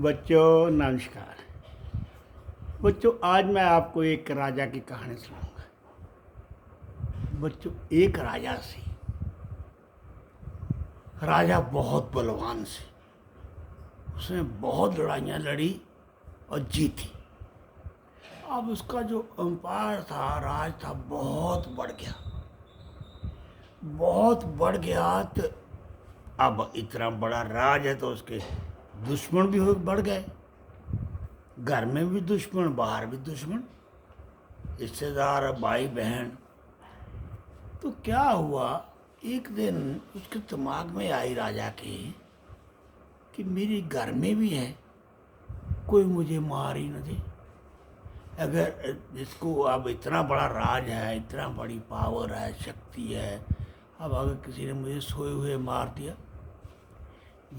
बच्चों नमस्कार। बच्चों आज मैं आपको एक राजा की कहानी सुनाऊंगा। बच्चों एक राजा से, राजा बहुत बलवान से, उसने बहुत लड़ाइयाँ लड़ी और जीती। अब उसका जो एम्पायर था, राज था, बहुत बढ़ गया, बहुत बढ़ गया। तो अब इतना बड़ा राज है तो उसके दुश्मन भी बढ़ गए, घर में भी दुश्मन, बाहर भी दुश्मन, रिश्तेदार, भाई बहन। तो क्या हुआ, एक दिन उसके दिमाग में आई राजा के कि मेरे घर में भी है, कोई मुझे मार ही न दे। अगर जिसको अब इतना बड़ा राज है, इतना बड़ी पावर है, शक्ति है, अब अगर किसी ने मुझे सोए हुए मार दिया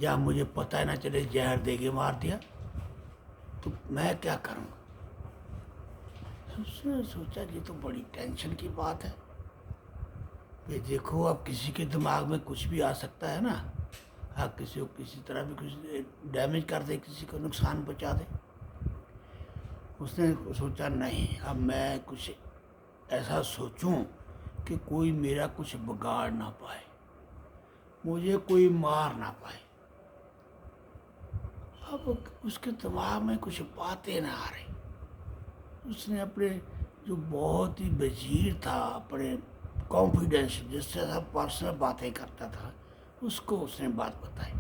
या मुझे पता ना चले जहर दे के मार दिया तो मैं क्या करूँ। उसने सोचा ये तो बड़ी टेंशन की बात है। ये देखो अब किसी के दिमाग में कुछ भी आ सकता है ना, हाँ, किसी को किसी तरह भी कुछ डैमेज कर दे, किसी को नुकसान पहुंचा दे। उसने सोचा नहीं, अब मैं कुछ ऐसा सोचूं कि कोई मेरा कुछ बिगाड़ ना पाए, मुझे कोई मार ना पाए। अब उसके दिमाग में कुछ बातें ना आ रही। उसने अपने जो बहुत ही वजीर था, अपने कॉन्फिडेंस जिससे सब पर्सनल बातें करता था, उसको उसने बात बताई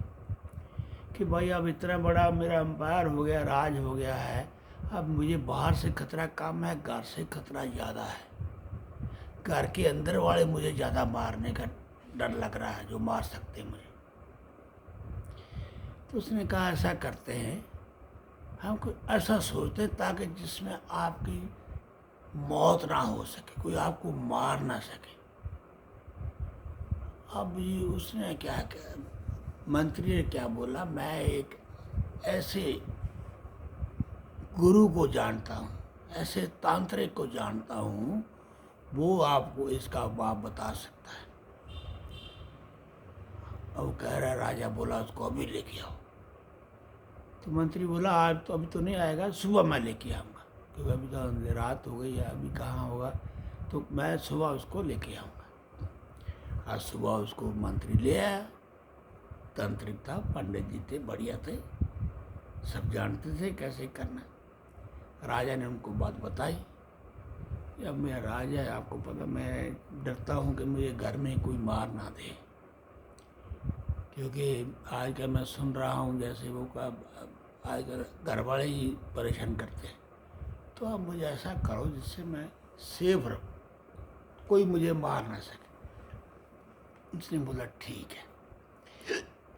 कि भाई अब इतना बड़ा मेरा एम्पायर हो गया, राज हो गया है, अब मुझे बाहर से खतरा कम है, घर से खतरा ज़्यादा है। घर के अंदर वाले मुझे ज़्यादा मारने का डर लग रहा है, जो मार सकते हैं मुझे। तो उसने कहा ऐसा करते हैं, हम कोई ऐसा सोचते हैं ताकि जिसमें आपकी मौत ना हो सके, कोई आपको मार ना सके। अब ये उसने क्या किया, मंत्री ने क्या बोला, मैं एक ऐसे गुरु को जानता हूँ, ऐसे तांत्रिक को जानता हूँ, वो आपको इसका बाप बता सकता है। अब कह रहा राजा बोला उसको अभी लेके आओ। तो मंत्री बोला आज तो अभी तो नहीं आएगा, सुबह मैं लेके आऊँगा, क्योंकि अभी तो रात हो गई है, अभी कहाँ होगा, तो मैं सुबह उसको लेके आऊँगा। आज सुबह उसको मंत्री ले आया। तांत्रिक था, पंडित जी थे, बढ़िया थे, सब जानते थे कैसे करना। राजा ने उनको बात बताई, अब मेरा राजा है, आपको पता मैं डरता हूँ कि मुझे घर में कोई मार ना दे, क्योंकि आज का मैं सुन रहा हूँ जैसे वो आज घर वाले ही परेशान करते हैं। तो आप मुझे ऐसा करो जिससे मैं सेफ रहूँ, कोई मुझे मार ना सके। उसने बोला ठीक है,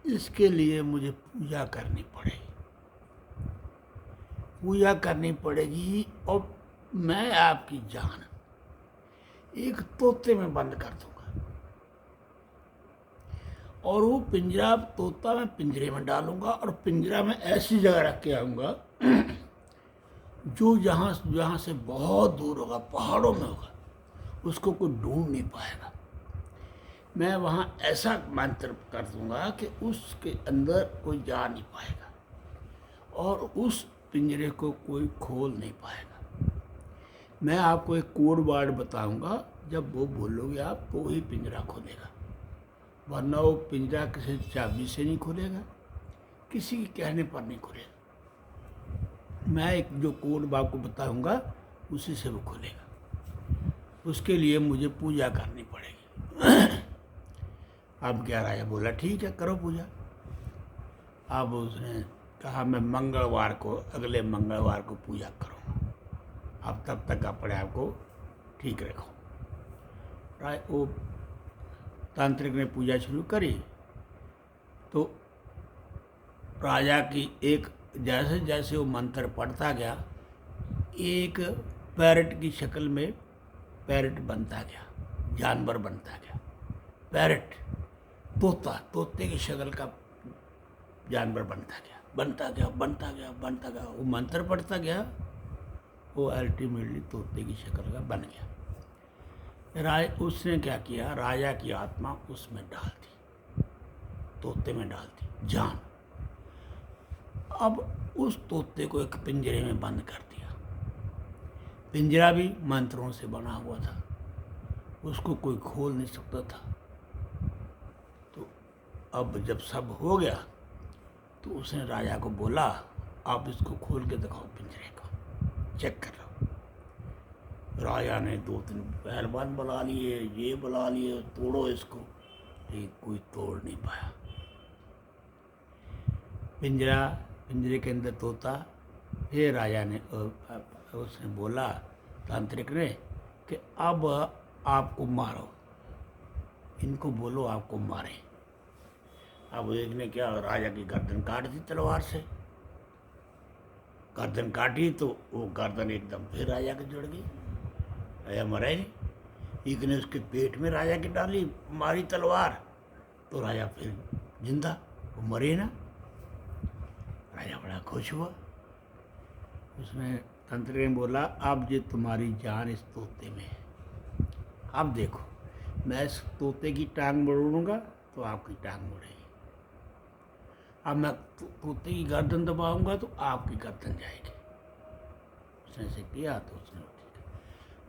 इसके लिए मुझे पूजा करनी पड़ेगी, पूजा करनी पड़ेगी, और मैं आपकी जान एक तोते में बंद कर दूंगा, और वो पिंजरा तोता मैं पिंजरे में डालूंगा, और पिंजरा में ऐसी जगह रख के आऊँगा जो जहाँ से बहुत दूर होगा, पहाड़ों में होगा, उसको कोई ढूंढ नहीं पाएगा। मैं वहाँ ऐसा मंत्र कर दूंगा कि उसके अंदर कोई जा नहीं पाएगा, और उस पिंजरे को कोई खोल नहीं पाएगा। मैं आपको एक कोड वर्ड बताऊंगा, जब वो बोलोगे आप तो वही पिंजरा खोलेगा, वरना वो पिंजरा किसी चाबी से नहीं खुलेगा, किसी के कहने पर नहीं खुलेगा। मैं एक जो कोड आपको बताऊंगा उसी से वो खुलेगा। उसके लिए मुझे पूजा करनी पड़ेगी। अब क्या राजा बोला ठीक है करो पूजा। अब उसने कहा मैं मंगलवार को, अगले मंगलवार को पूजा करूँगा, अब तब तक अपने आप को ठीक रखो। वो तांत्रिक ने पूजा शुरू करी तो राजा की एक, जैसे जैसे वो मंत्र पढ़ता गया, एक पैरट की शक्ल में पैरट बनता गया, जानवर बनता गया। पैरट, तोता, तोते की शक्ल का जानवर बनता गया, बनता गया, बनता गया, बनता गया। वो मंत्र पढ़ता गया, वो अल्टीमेटली तोते की शक्ल का बन गया। उसने क्या किया, राजा की आत्मा उसमें डाल दी, तोते में डाल दी जान। अब उस तोते को एक पिंजरे में बंद कर दिया। पिंजरा भी मंत्रों से बना हुआ था, उसको कोई खोल नहीं सकता था। तो अब जब सब हो गया तो उसने राजा को बोला, आप इसको खोल के दिखाओ, पिंजरे को चेक कर लो। राजा ने 2-3 पहलवान बुला लिए, ये बुला लिए, तोड़ो इसको, लेकिन कोई तोड़ नहीं पाया। पिंजरे के अंदर तोता। फिर राजा ने उसने बोला, तांत्रिक ने, कि अब आपको मारो, इनको बोलो आपको मारे। अब एक ने क्या, राजा की गर्दन काट दी तलवार से। गर्दन काटी तो वो गर्दन एकदम फिर राजा के जुड़ गई, राजा मरा ही नहीं। एक ने उसके पेट में राजा की डाली, मारी तलवार, तो राजा फिर जिंदा, वो मरे ना। राजा बड़ा खुश हुआ। उसने तंत्र ने बोला, अब ये तुम्हारी जान इस तोते में है। अब देखो, मैं इस तोते की टांग मोड़ूंगा तो आपकी टांग मुड़ेगी। अब मैं तोते की गर्दन दबाऊंगा तो आपकी गर्दन जाएगी। उसने ऐसे किया तो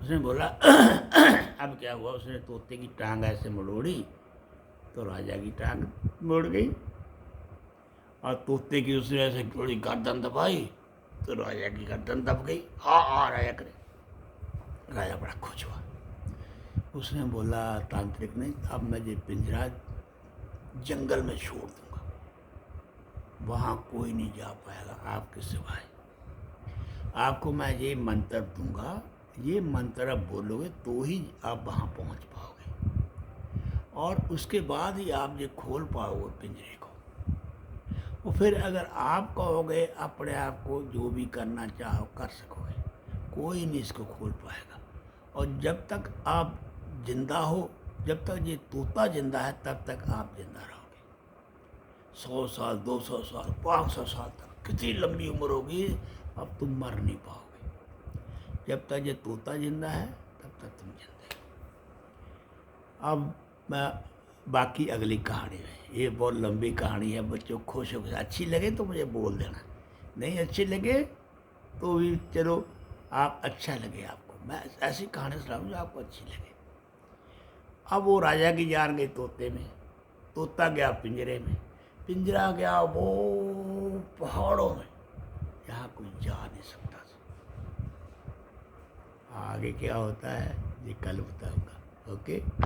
उसने बोला अब क्या हुआ, उसने तोते की टांग ऐसे मोड़ी तो राजा की टांग मुड़ गई, और तोते की उसने ऐसे थोड़ी गर्दन दबाई तो राजा की गर्दन दब गई। हाँ राजा करे। राजा बड़ा खुश हुआ। उसने बोला तांत्रिक ने, अब मैं ये पिंजरा जंगल में छोड़ दूंगा, वहाँ कोई नहीं जा पाएगा आपके सिवाय। आपको मैं ये मंत्र दूंगा, ये मंत्र आप बोलोगे तो ही आप वहाँ पहुँच पाओगे, और उसके बाद ही आप ये खोल पाओगे पिंजरे को। और फिर अगर आप कहोगे अपने आप को जो भी करना चाहो कर सकोगे, कोई नहीं इसको खोल पाएगा। और जब तक आप जिंदा हो, जब तक ये तोता जिंदा है, तब तक आप जिंदा रहोगे। 100 साल, 200 साल, 500 साल तक, कितनी लंबी उम्र होगी, अब तुम मर नहीं पाओगे। जब तक ये तोता जिंदा है तब तक तुम जिंदे हो। अब मैं बाकी अगली कहानी में, ये बहुत लंबी कहानी है, बच्चों खुश हो गए। अच्छी लगे तो मुझे बोल देना, नहीं अच्छी लगे तो भी चलो, आप अच्छा लगे आपको, मैं ऐसी कहानी सुनाऊँ जो आपको अच्छी लगे। अब वो राजा की जान गई तोते में, तोता गया पिंजरे में, पिंजरा गया वो पहाड़ों में, यहाँ कोई जा नहीं सकता था। आगे क्या होता है ये कल बताऊंगा। ओके।